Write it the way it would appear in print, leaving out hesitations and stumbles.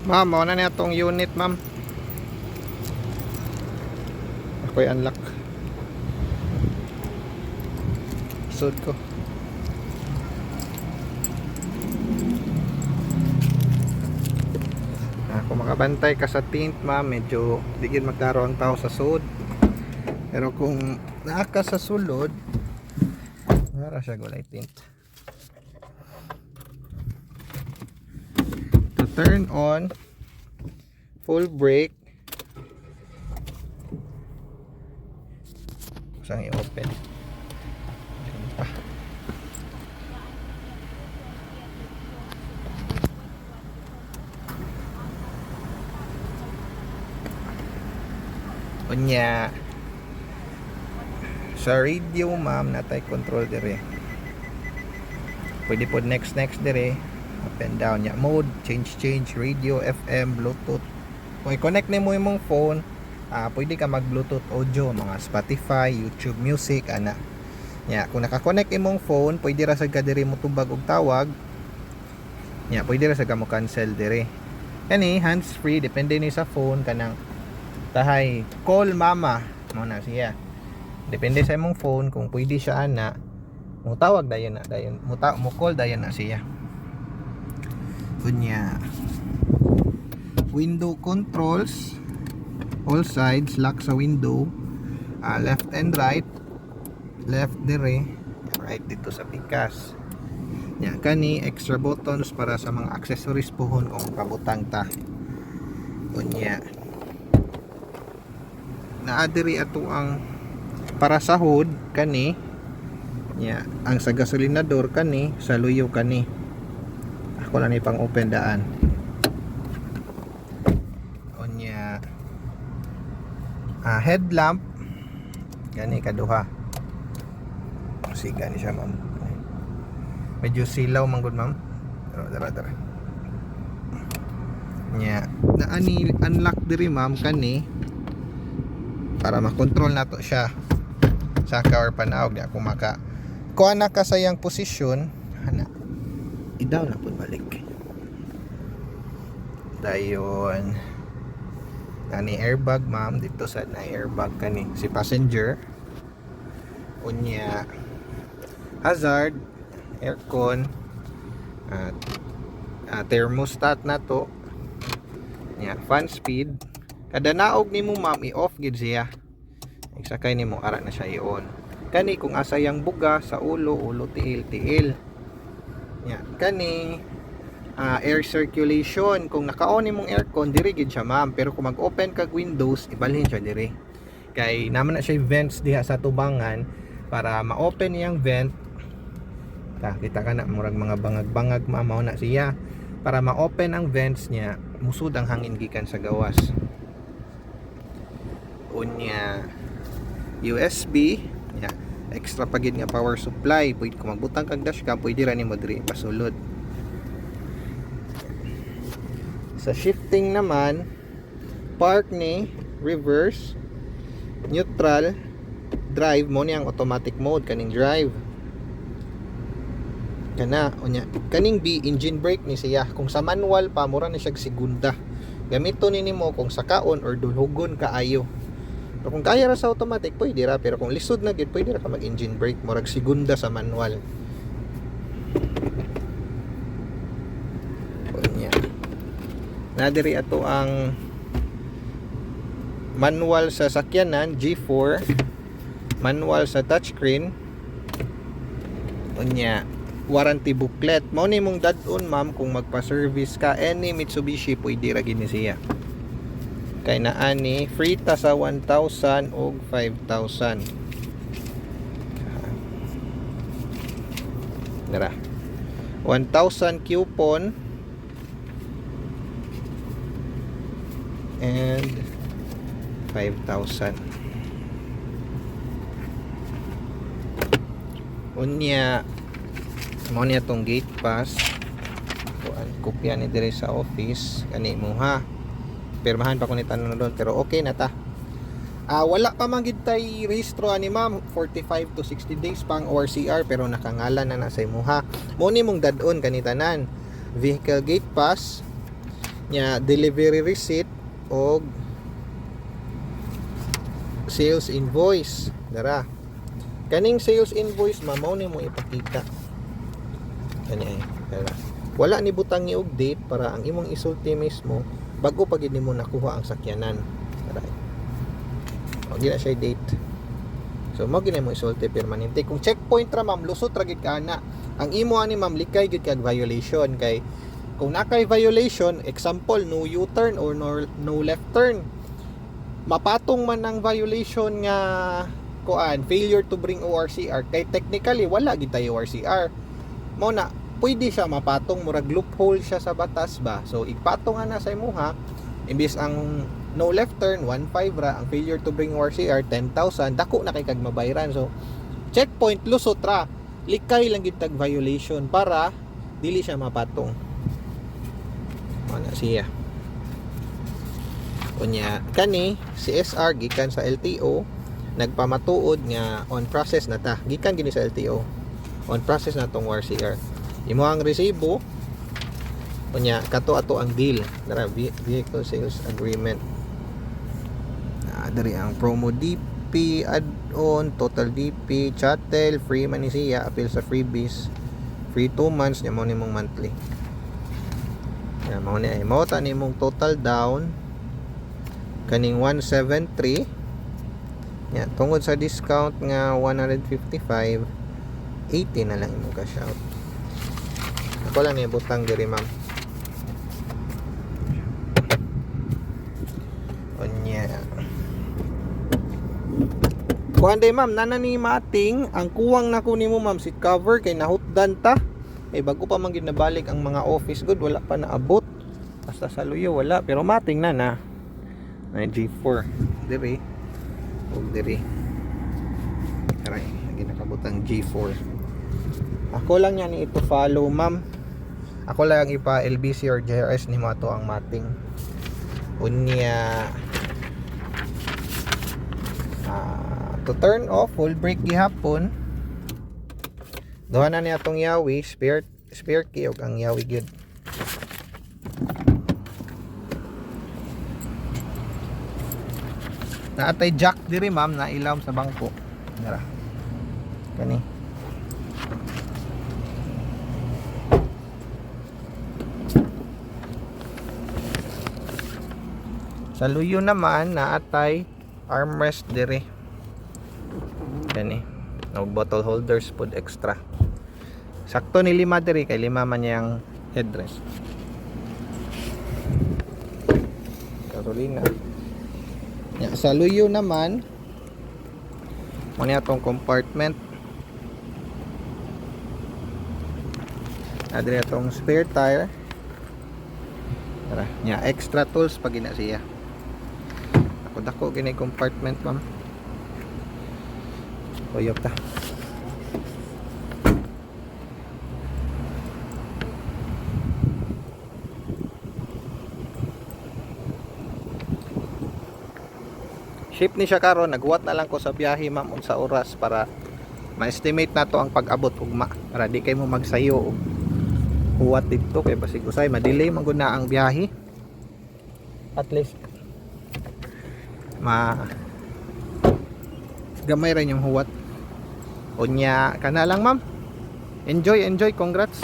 Ma'am, mauna na itong unit, ma'am. Ako'y unlock. Sud ko. Kung makabantay ka sa tint, ma'am, medyo digid magdaro ang tao sa sud. Pero kung naaka sa sulod, wala siya gulay tint. To turn on, full brake. Saan i-open? Diyan pa. Unya. Sa radio, ma'am, natay control dire. Pwede po next dire. Up and down nya mode, change radio, FM, Bluetooth. Kung i-connect nimo imong phone, pwede ka mag Bluetooth audio, mga Spotify, YouTube Music ana. Nya kung naka-connect imong phone, pwede ra sad ka diri mo tubag og tawag. Nya pwede ra sad ka mo cancel dire. Kani hands free, depende ni sa phone kanang tahay call mama mo na siya. Depende sa imong phone kung pwede siya ana, mo tawag dayon mo call dayon na siya. Kunya window controls, all sides, lock sa window, left and right, left dire, right dito sa pikas. Nya kani extra buttons para sa mga accessories pohon kung kabutang ta. Kunya naadiri ato ang para sa hood kani. Nya ang sa gasolinador kani, sa luyo kani. Ako na ni pang open daan. Onya headlamp gani kaduha. Si gani siya, ma'am. Medyo silaw man gud, ma'am. Dara. Nya naani unlock diri, ma'am, kani para makontrol nato siya sa car panawag niya kung maka kuha na ka sayang posisyon ana idaw na po balik dayon ani airbag, ma'am, dito sa na airbag kani si passenger. Unya hazard, aircon at thermostat na to. Nya fan speed kada naog nimo, ma'am, i-off gid siya. Sakay nimo ara na siya i-on. Kani kung asayang buga sa ulo tiil. Nya kani air circulation, kung naka-on nimong aircon diri gid siya, ma'am, pero kung mag-open kag windows ibalhin siya diri. Kay naman na siya vents diha sa tubangan para ma-open iyang vent. Kita ka na murag mga bangag-bangag, ma'am, mao na siya para ma-open ang vents niya, musud ang hangin gikan sa gawas. Unya USB, yeah, extra pagid nga power supply, pwede kung magbutang kag dashcam pwede ra nimo diri pasulod. Sa shifting naman, park ni, reverse, neutral, drive mo ni ang automatic mode kaning drive. Kana unya kaning B engine brake ni siya. Kung sa manual pa mura na siya segunda. Gamito nimo kung sa kaon or dulhugon kaayo. Pero kung kaya ra sa automatic, pwede ra. Pero kung lisod na gid, pwede ra ka mag-engine brake. Murag segunda sa manual. Kunya. Nadiri ato ang manual sa sakyanan, G4. Manual sa touchscreen. Kunya. Warranty booklet. Mao ni mong dadon, ma'am, kung magpa-service ka any Mitsubishi, pwede ra gid ni siya. Kay naani free ta sa 1,000 og 5,000. Dara 1,000 coupon and 5,000. Unya mo niya tong gate pass. Kopya ni dire sa office kani mo, ha. Pirmahan pa ko ni tanan doon, pero okay na ta. Wala pa man gid tay rehistro ani, ma'am, 45 to 60 days pang ORCR, pero nakangalan na sa imuha. Mo ni mong dadon kani tanan. Vehicle gate pass, nya delivery receipt o sales invoice. Dara, kaning sales invoice mamaw ni mo ipakita kani ay dara. Wala ni butang ni og date para ang imong isulti mismo bago pa gid nimo nakuha ang sakyanan. Dara, o gina siya date. So mo gina mo isulti permanente. Kung checkpoint ra ma'am, lusot ra gid kana. Ang imo ani ma'am likay gid kag violation kay kung nakay violation, example no U-turn or no left turn, mapatong man ang violation nga kuan failure to bring ORCR kay technically wala gid tayo ORCR. Mao na pwede siya mapatong, murag loophole siya sa batas ba. So ipatong na sa imuha, imbis ang no left turn 1.5 ra, ang failure to bring ORCR 10,000, dako na kay kag mabayran. So checkpoint lusot ra, likay lang gid tag violation para dili siya mapatong. Ana siya. Unya kani si SR gikan sa LTO nagpamatuod nga on process na ta. Gikan gini sa LTO. On process na tong ORCR. Imo ang resibo. Unya kato ato ang deal. Dara vehicle sales agreement. Diri ang promo DP, add-on, total DP, chattel, free man ni siya, appeal sa freebies. Free 2 months nya mo nimong monthly. Yan mo ni ay mo ta nimong total down kaning 173. Yan tungod sa discount nga 155, 80 na lang imong cash out. Ako lang ni butang diri ma'am. Onya. Kuan day ma'am, nana ni mating ang kuwang na ko nimo ma'am seat cover kay nahutdan ta. Bago pa man gid nabalik ang mga office good, wala pa naabot. Basta sa luyo wala, pero mating na na G4 diri og diri. Aray, lagi nakabutang G4. Ako lang yan ito follow ma'am. Ako lang ipa LBC or JRS ni mo ato ang mating. Unya to turn off full brake gihapon. Duha na niya atong yawi, spare key og ang yawi gyud. Naatay jack diri ma'am na ilawom sa bangko. Dara. Kani. Sa luyo naman naatay armrest diri. Kani. No bottle holders pod extra. Sakto ni 5 diri kay 5 man yang headrest. Carolina. Ya, sa luyo naman mo ni atong compartment. Adre atong spare tire. Tara, nya extra tools pag ina siya. Ako dako kini compartment ma'am. Oyop ta. Ship ni siya karon, naghuwat na lang ko sa biyahe ma'am sa oras para ma-estimate na to ang pag-abot ugma para di kay mo magsayo huwat dito kay basig usay ma-delay man gud na ang biyahe. At least gamay ra yung huwat. Unya kana lang ma'am. Enjoy, congrats.